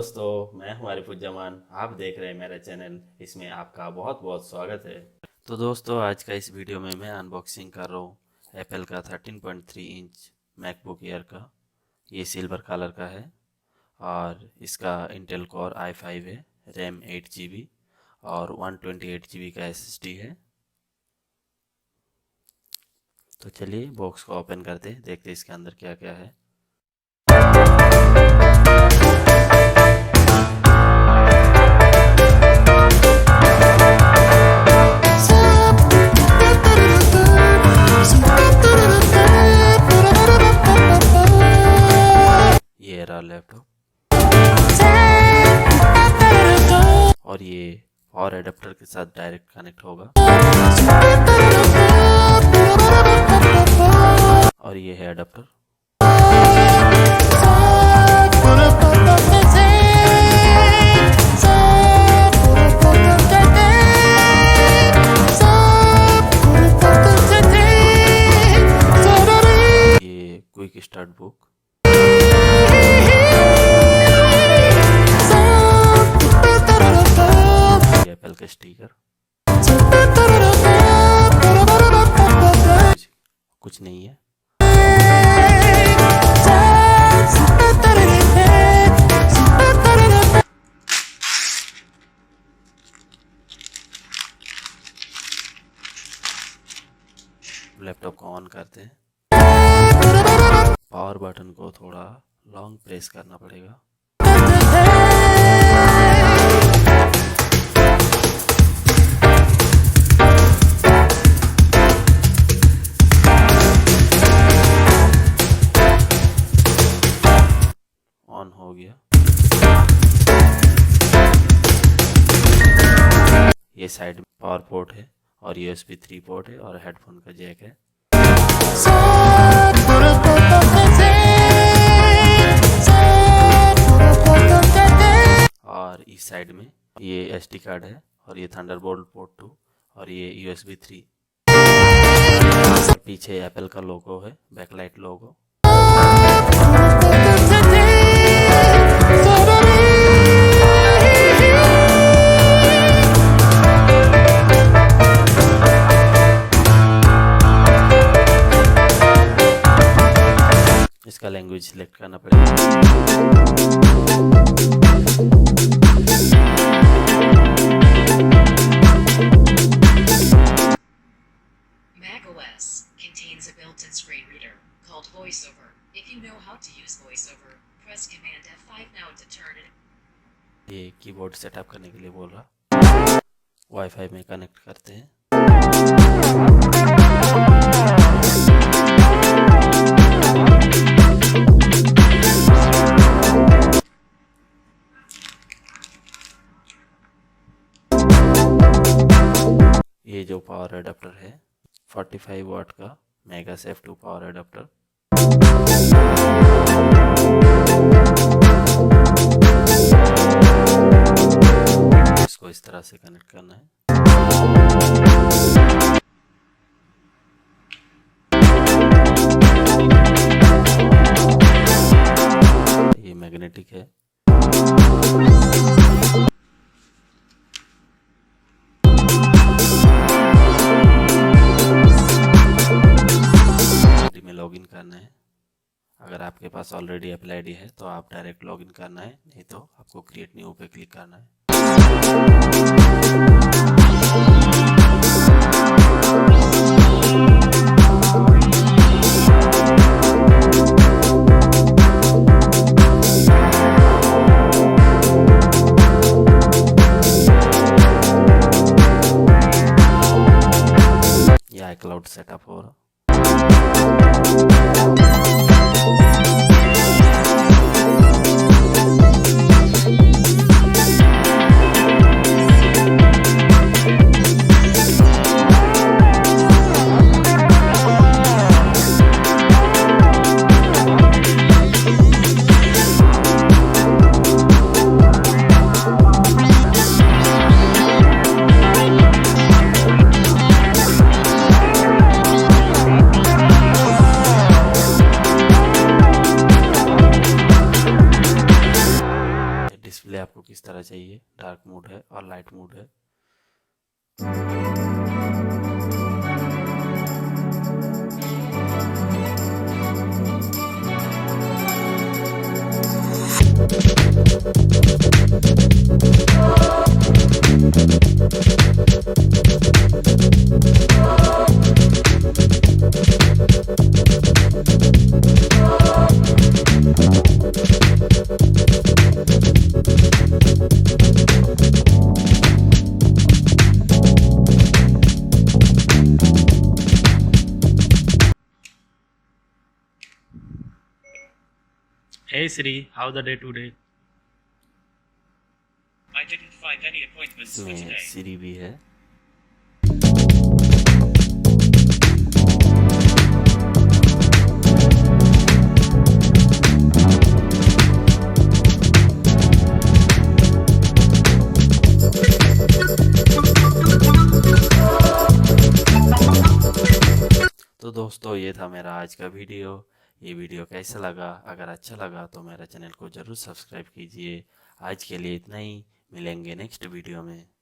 दोस्तों, मैं हूं आरिफुज्जामान। आप देख रहे हैं मेरा चैनल, इसमें आपका बहुत बहुत स्वागत है। तो दोस्तों, आज का इस वीडियो में मैं अनबॉक्सिंग कर रहा हूं एप्पल का 13.3 इंच मैकबुक एयर का। ये सिल्वर कलर का है और इसका इंटेल कोर i5 है, रैम 8 GB और 128 GB का SSD है। तो चलिए बॉक्स को ओपन करते हैं, देखते हैं इसके अंदर क्या क्या है। ये रहा लैपटॉप और ये पावर एडाप्टर के साथ डायरेक्ट कनेक्ट होगा। और ये है एडाप्टर। ये क्विक स्टार्ट बुक। एप्पल का स्टिकर। कुछ नहीं है। लैपटॉप को ऑन करते हैं। पावर बटन को थोड़ा लॉन्ग प्रेस करना पड़ेगा। ऑन हो गया। ये साइड में पावर पोर्ट है और USB 3 पोर्ट है और हेडफोन का जैक है। और इस साइड में ये SD कार्ड है और ये थंडरबोल्ट पोर्ट 2 और ये USB 3। पीछे एप्पल का लोगो है, बैकलाइट लोगो। इसका लैंग्वेज सिलेक्ट करना पड़ेगा। macOS contains a built-in screen reader called VoiceOver. If you know how to use VoiceOver, press Command F5 now to turn it. ये कीबोर्ड सेटअप करने के लिए बोल रहा। वाईफाई में कनेक्ट करते हैं। ये जो पावर एडाप्टर है 45 वाट का मेगा सेफ 2 पावर एडाप्टर। इसको इस तरह से कनेक्ट करना है। ये मैग्नेटिक है। लॉगिन करना है। अगर आपके पास ऑलरेडी एप्पल आईडी है तो आप डायरेक्ट लॉगिन करना है, नहीं तो आपको क्रिएट न्यू पे क्लिक करना है। ये iCloud सेटअप हो रहा। किस तरह चाहिए, डार्क मोड है और लाइट मोड है। Hey Siri, how the day today? I didn't find any appointments for इसमें today. सीरी भी है। तो दोस्तों ये था मेरा आज का वीडियो। ये वीडियो कैसा लगा? अगर अच्छा लगा तो मेरा चैनल को ज़रूर सब्सक्राइब कीजिए। आज के लिए इतना ही, मिलेंगे नेक्स्ट वीडियो में।